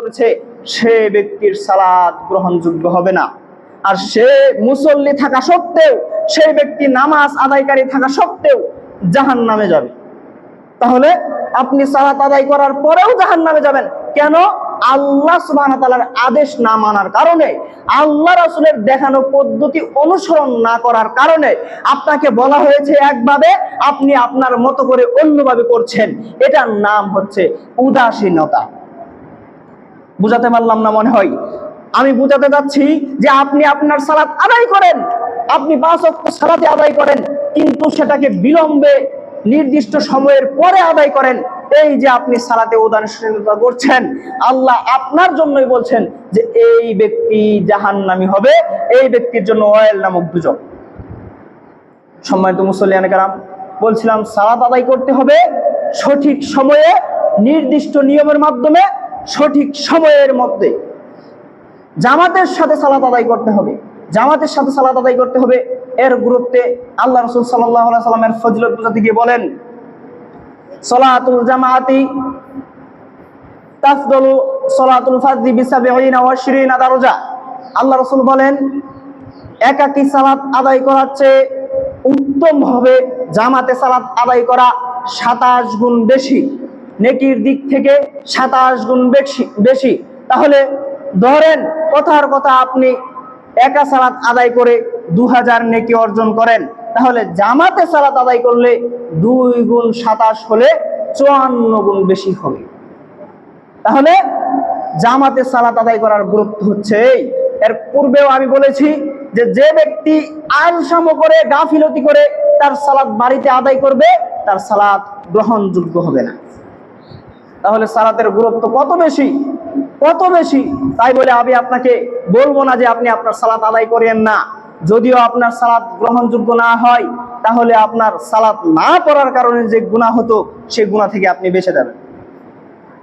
করেছে সে ব্যক্তির সালাত গ্রহণযোগ্য হবে না। আর সে মুসল্লি থাকা সত্ত্বেও, সেই ব্যক্তি নামাজ আদায়কারী থাকা সত্ত্বেও জাহান্নামে যাবে। তাহলে আপনি সালাত আদায় করার পরেও জাহান্নামে যাবেন কেন? আল্লাহ সুবহানাহু ওয়া তাআলার আদেশ না মানার কারণে, আল্লাহ রাসূলের দেখানো পদ্ধতি অনুসরণ না করার কারণে আপনাকে বলা হয়েছে একভাবে, আপনি আপনার মতো করে অন্যভাবে করছেন। এটার নাম হচ্ছে উদাসীনতা। বুঝাতে পারলাম না মনে হয়? আমি বুঝাতে যাচ্ছি যে আপনি আপনার সালাত আদায় করেন, আপনি 5 ওয়াক্ত সালাত আদায় করেন, কিন্তু সেটাকে বিলম্বে নির্দিষ্ট সময়ের পরে আদায় করেন। এই যে আপনি সালাতে উদাসীনতা করছেন, আল্লাহ আপনার জন্যই বলছেন যে এই ব্যক্তি জাহান্নামী হবে, এই ব্যক্তির জন্য ওয়াইল নামক দুজক। সম্মানিত মুসল্লিয়ানে কেরাম, বলছিলাম সালাত আদায় করতে হবে সঠিক সময়ে, নির্দিষ্ট নিয়মের মাধ্যমে, সঠিক সময়ের মধ্যে। জামাতের সাথে সালাত আদায় করতে হবে, জামাতের সাথে সালাত আদায় করতে হবে। এর গুরুত্বে আল্লাহ রাসূল সাল্লাল্লাহু আলাইহি সাল্লামের ফজিলত বুঝাতে গিয়ে বলেন, সালাতুল জামাআতি তাফদলু সালাতুল ফারদি বি70 ওয়া 20 দারাজা। আল্লাহ রাসূল বলেন, একাকী সালাত আদায় করার চেয়ে উত্তম হবে জামাতে সালাত আদায় করা 27 গুণ বেশি, নেকির দিক থেকে 27 গুণ বেশি। তাহলে ধরেন কথার কথা আপনি একা সালাত আদায় করে 2000 নেকি অর্জন করেন, তাহলে জামাতে সালাত আদায় করলে 2 গুণ 27 হলে 54 গুণ বেশি হবে। তাহলে জামাতে সালাত আদায় করার গুরুত্ব হচ্ছে এই। এর পূর্বেও আমি বলেছি যে যে ব্যক্তি আলসামো করে, গাফিলতি করে তার সালাত বাড়িতে আদায় করবে, তার সালাত গ্রহণযোগ্য হবে না। তাহলে সালাতের গুরুত্ব কত বেশি, কত বেশি। তাই বলে আমি আপনাকে বলবো না যে আপনি আপনার সালাত আদায় করেন না। যদিও আপনার সালাত গ্রহণযোগ্য না হয়, তাহলে আপনার সালাত না পড়ার কারণে যে গুনাহ হতো, সেই গুনাহ থেকে আপনি বেঁচে যাবেন।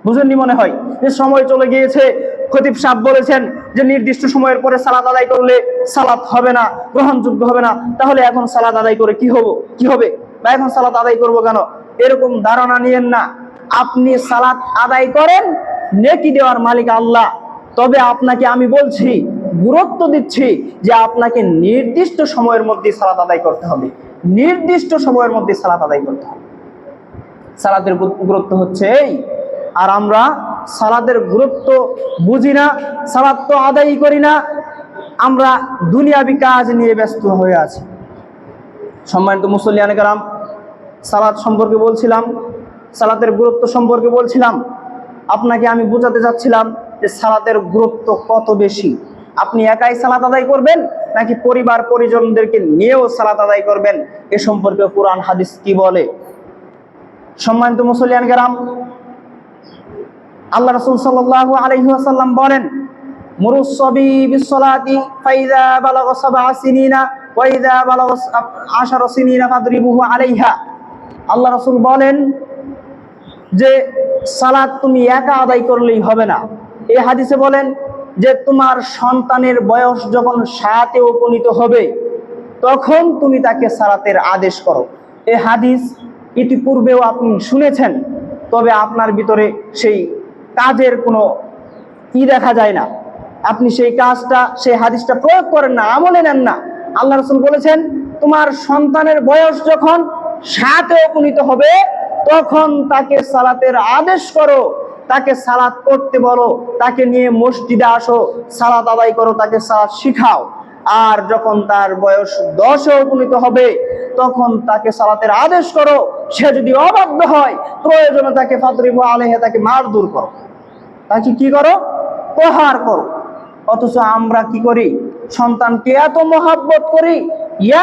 বুঝেননি মনে হয়? যে সময় চলে গিয়েছে, খতিব সাহেব বলেছেন যে নির্দিষ্ট সময়ের পরে সালাত আদায় করলে সালাত হবে না, গ্রহণযোগ্য হবে না। তাহলে এখন সালাত আদায় করে কি হবে, বা এখন সালাত আদায় করবো কেন, এরকম ধারণা নিয়েন না। আপনি সালাত আদায় করেন, নেকি দেওয়ার মালিক আল্লাহ। তবে আপনাকে আমি বলছি, গুরুত্ব দিচ্ছি যে আপনাকে নির্দিষ্ট সময়ের মধ্যে সালাত আদায় করতে হবে, নির্দিষ্ট সময়ের মধ্যে সালাত আদায় করতে হবে। সালাতের গুরুত্ব হচ্ছে এই। আর আমরা সালাতের গুরুত্ব বুঝি না, সালাত তো আদায় করি না, আমরা দুনিয়াবি কাজ নিয়ে ব্যস্ত হয়ে আছি। সম্মানিত মুসল্লিয়ানে কেরাম, সালাত সম্পর্কে বলছিলাম, সালাতের গুরুত্ব সম্পর্কে বলছিলাম। আপনাকে আমি বোঝাতে চাচ্ছিলাম যে সালাতের গুরুত্ব কত বেশি। আপনি একাই সালাত আদায় করবেন নাকি পরিবার পরিজনদেরকে নিয়েও সালাত আদায় করবেন, এ সম্পর্কে কুরআন হাদিস কি বলে? সম্মানিত মুসল্লিয়ান কেরাম, আল্লাহ রাসূল সাল্লাল্লাহু আলাইহি ওয়াসাল্লাম বলেন, মুরুস সাবী বিসসালাতি ফাইযা বালাগা 7 সিনিনা ওয়া ইযা বালাগা 10 সিনিনা ফাদরিবুহু আলাইহা। আল্লাহ রাসূল বলেন যে সালাত তুমি একা আদায় করলেই হবে না। এই হাদিসে বলেন যে তোমার সন্তানের বয়স যখন 7-এ উপনীত হবে, তখন তুমি তাকে সালাতের আদেশ করো। এই হাদিস ইতিপূর্বেও আপনি শুনেছেন, তবে আপনার ভিতরে সেই কাজের কোনো দেখা যায় না। আপনি সেই কাজটা, সেই হাদিসটা প্রয়োগ করেন না, আমলে নেন না। আল্লাহ রাসূল বলেছেন, তোমার সন্তানের বয়স যখন 7-এ উপনীত হবে, তখন তাকে সালাতের আদেশ করো, তাকে সালাত পড়তে বলো, তাকে নিয়ে মসজিদে আসো, সালাত আদায় করো, তাকে সালাত শিখাও। আর যখন তার বয়স 10-এ উপনীত হবে, তখন তাকে সালাতের আদেশ করো। সে যদি অবাধ্য হয়, প্রয়োজনে তাকে ফাদরিবু আলাইহা, তাকে মারধর করো, তাকে কি করো, প্রহার করো। অথচ আমরা কি করি, সন্তানকে এত মহব্বত করি,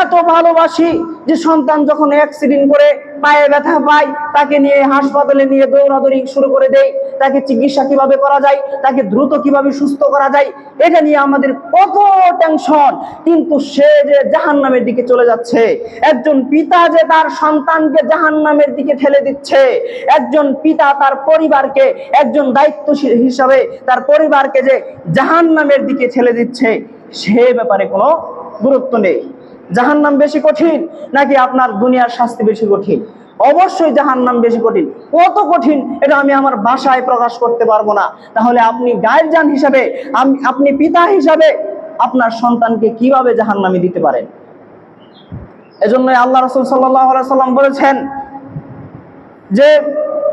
এত ভালোবাসি যে সন্তান যখন অ্যাক্সিডেন্ট করে পায়ে ব্যথা পায়, তাকে নিয়ে হাসপাতালে নিয়ে দৌড়াদৌড়ি শুরু করে দেই, তাকে চিকিৎসা কিভাবে করা যায়, তাকে দ্রুত কিভাবে সুস্থ করা যায়, এটা নিয়ে আমাদের কত টেনশন। কিন্তু সে যে জাহান্নামের দিকে চলে যাচ্ছে, একজন পিতা যে তার সন্তানকে জাহান্নামের দিকে ঠেলে দিচ্ছে, একজন পিতা তার পরিবারকে, একজন দায়িত্বশীল হিসাবে তার পরিবারকে যে জাহান্নামের দিকে ঠেলে দিচ্ছে, সে ব্যাপারে কোনো গুরুত্ব নেই। জাহান্নাম বেশি কঠিন নাকি আপনার দুনিয়ার শাস্তি বেশি কঠিন? অবশ্যই জাহান্নাম বেশি কঠিন। কত কঠিন এটা আমি আমার ভাষায় প্রকাশ করতে পারবো না। তাহলে আপনি গার্জিয়ান হিসাবে, আপনি পিতা হিসাবে আপনার সন্তানকে কিভাবে জাহান্নামে দিতে পারেন? এজন্যই আল্লাহ রাসূল সাল্লাল্লাহু আলাইহি সাল্লাম বলেছেন যে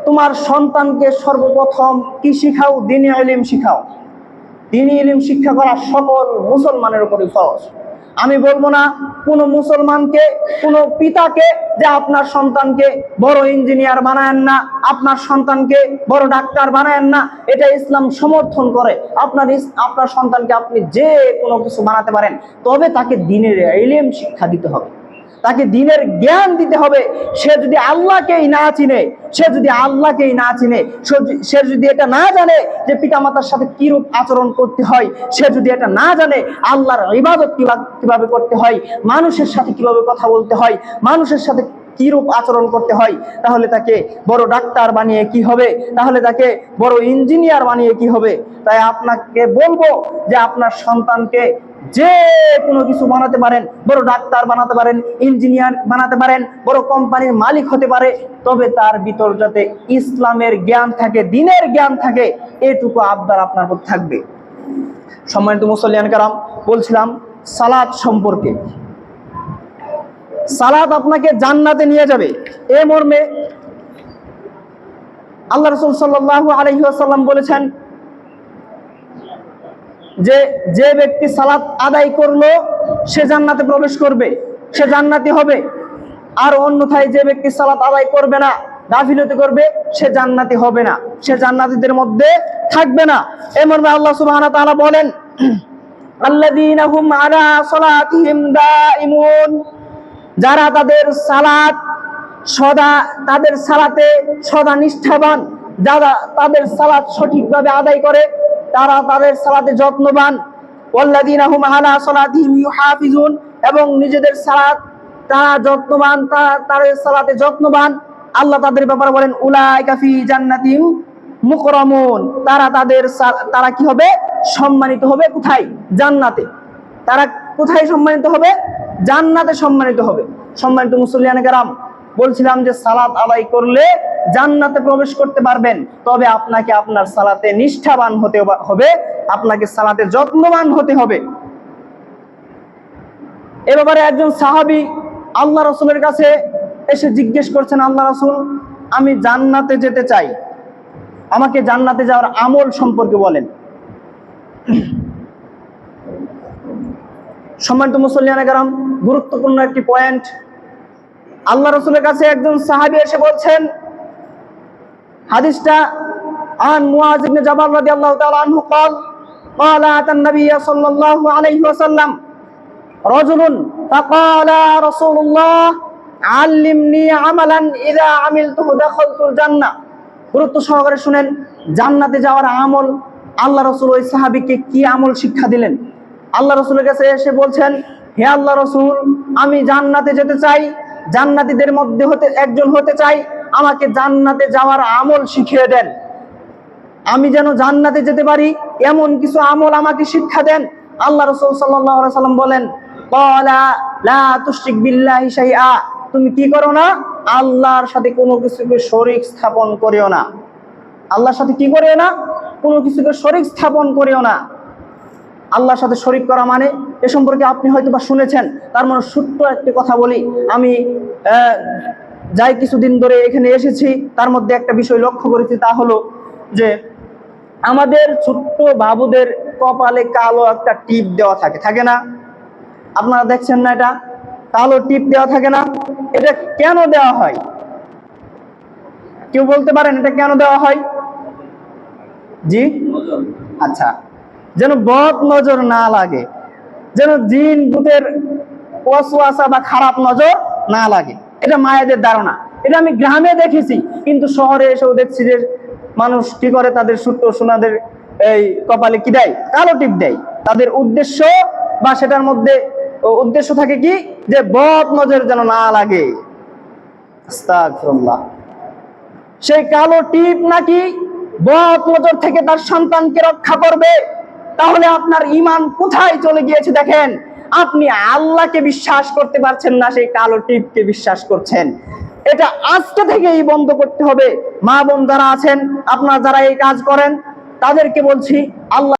তোমার সন্তানকে সর্বপ্রথম কি শিখাও? দ্বীনি ইলম শিখাও। দ্বীনি ইলম শিক্ষা করা সকল মুসলমানের উপরই ফরজ। আমি বলবো না কোনো মুসলমানকে, কোনো পিতাকে যে আপনার সন্তানকে বড় ইঞ্জিনিয়ার বানায়েন না, আপনার সন্তানকে বড় ডাক্তার বানায়েন না। এটা ইসলাম সমর্থন করে। আপনার সন্তানকে আপনি যে কোনো কিছু বানাতে পারেন, তবে তাকে দ্বীনের ইলম শিক্ষা দিতে হবে, তাকে দ্বীনের জ্ঞান দিতে হবে। সে যদি আল্লাহকেই না চিনে, সে যদি এটা না জানে যে পিতামাতার সাথে কিরূপ আচরণ করতে হয়, সে যদি এটা না জানে আল্লাহর ইবাদত কিভাবে করতে হয়, মানুষের সাথে কিভাবে কথা বলতে হয়, মানুষের সাথে কিরূপ আচরণ করতে হয়, তাহলে তাকে বড় ডাক্তার বানিয়ে কি হবে? তাহলে তাকে বড় ইঞ্জিনিয়ার বানিয়ে কি হবে? তাই আপনাকে বলবো যে আপনার সন্তানকে যে কোনো কিছু বানাতে পারেন, বড় ডাক্তার বানাতে পারেন, ইঞ্জিনিয়ার বানাতে পারেন, বড় কোম্পানির মালিক হতে পারে, তবে তার ভিতর যাতে ইসলামের জ্ঞান থাকে, দ্বীনের জ্ঞান থাকে, এটুকু আবদার আপনার উপর থাকবে। সম্মানিত মুসল্লিয়ান কেরাম, বলছিলাম সালাত সম্পর্কে। সালাত আপনাকে জান্নাতে নিয়ে যাবে, এ মর্মে আল্লাহ রাসূল সাল্লাল্লাহু আলাইহি ওয়াসাল্লাম বলেছেন যে ব্যক্তি সালাত আদায় করলো সে জান্নাতে প্রবেশ করবে, সে জান্নাতি হবে। আর অন্যথায় যে ব্যক্তি সালাত আদায় করবে না, গাফিলতি করবে, সে জান্নাতি হবে না, সে জান্নাতীদের মধ্যে থাকবে না। এ মর্মে আল্লাহ সুবহানাহু ওয়া তাআলা বলেন, আল্লাযীনা হুম আলা সালাতিহিম দাঈমুন, যারা তাদের সালাতে সদা নিষ্ঠাবান, যারা তাদের সালাত সঠিকভাবে আদায় করে, তারা তাদের সালাতে যত্নবান। ওয়াল্লাযীনা হুম আলা সালাতিহিম ইউহাফিজুন, এবং নিজেদের সালাত তারা যত্নবান, তাদের সালাতে যত্নবান। আল্লাহ তাদের ব্যাপারে বলেন, উলাইকা ফি জান্নাতিম মুকরামুন, তারা কি হবে? সম্মানিত হবে। কোথায়? জান্নাতে। তারা কোথায় সম্মানিত হবে? জান্নাতে সম্মানিত হবে। সম্মানিত মুসল্লিয়ানে কেরাম, বলছিলাম যে সালাত আদায় করলে জান্নাতে প্রবেশ করতে পারবেন, তবে আপনাকে আপনার সালাতে নিষ্ঠাবান হতে হবে, আপনাকে সালাতে যত্নবান হতে হবে। এ ব্যাপারে একজন সাহাবী আল্লাহ রাসূলের কাছে এসে জিজ্ঞেস করছেন, আল্লাহ রাসূল, আমি জান্নাতে যেতে চাই, আমাকে জান্নাতে যাওয়ার আমল সম্পর্কে বলেন। সম্মানিত মুসল্লিয়ানে কেরাম, গুরুত্বপূর্ণ একটি পয়েন্ট। আল্লাহ রাসূলের কাছে একজন সাহাবী এসে বলছেন, হাদিসটা আন মুআয ইবনে জাবাল রাদিয়াল্লাহু তাআলা আনহু قال قال اتى النبي صلى الله عليه وسلم رجل فقال رسول الله علمني عملا اذا عملته دخلت الجنه। গুরুত্ব সহকারে শুনেন, জান্নাতে যাওয়ার আমল। আল্লাহ রাসূল ওই সাহাবীকে কি আমল শিক্ষা দিলেন? আল্লাহ রাসূলের কাছে এসে বলছেন, হে আল্লাহ রাসূল, আমি জান্নাতে যেতে চাই, জান্নাতীদের মধ্যে একজন হতে চাই, আমাকে জান্নাতে যাওয়ার আমল শিখিয়ে দেন। আমি যেন জান্নাতে যেতে পারি এমন কিছু আমল আমাকে শিক্ষা দেন। আল্লাহ রাসূল সাল্লাল্লাহু আলাইহি ওয়াসাল্লাম বলেন, ক্বালা লা তুশরিক বিল্লাহি শাইআ, তুমি কি করো না? আল্লাহর সাথে কোনো কিছুকে শরীক স্থাপন করিও না। আল্লাহর সাথে কি করিও না? কোনো কিছুকে শরীক স্থাপন করিও না। আল্লাহর সাথে শরীক করা মানে, এ সম্পর্কে আপনি হয়তো বা শুনেছেন। তার মানে ছোট্ট একটি কথা বলি, আমি যাই কিছুদিন ধরে এখানে এসেছি, তার মধ্যে একটা বিষয় লক্ষ্য করেছি, তা হলো যে আমাদের ছোট্ট বাবুদের কপালে কালো একটা টিপ দেওয়া থাকে না? আপনারা দেখছেন না? এটা কালো টিপ দেওয়া থাকে না? এটা কেন দেওয়া হয়? কেউ বলতে পারেন এটা কেন দেওয়া হয়? জি, আচ্ছা, যেন বদ নজর না লাগে, যেন জিন ভূতের ওয়াসওয়াসা বা খারাপ নজর না লাগে। এটা মায়েদের ধারণা। এটা আমি গ্রামে দেখেছি, কিন্তু শহরে এসেও দেখছি যে মানুষ কি করে, তাদের ছোট্ট সোনাদের এই কপালে কি দেয়? কালো টিপ দেয়। তাদের উদ্দেশ্য বা সেটার মধ্যে উদ্দেশ্য থাকে কি, যে বদ নজর যেন না লাগে। আস্তাগফিরুল্লাহ। সেই কালো টিপ নাকি বদ নজর থেকে তার সন্তানকে রক্ষা করবে। তাহলে আপনার ঈমান কোথায় চলে গিয়েছে দেখেন। আপনি আল্লাহকে বিশ্বাস করতে পারছেন না, সেই কালো টিপকে বিশ্বাস করছেন। এটা আজকে থেকেই বন্ধ করতে হবে। মা বোন যারা আছেন, আপনারা যারা এই কাজ করেন, তাদেরকে বলছি আল্লাহ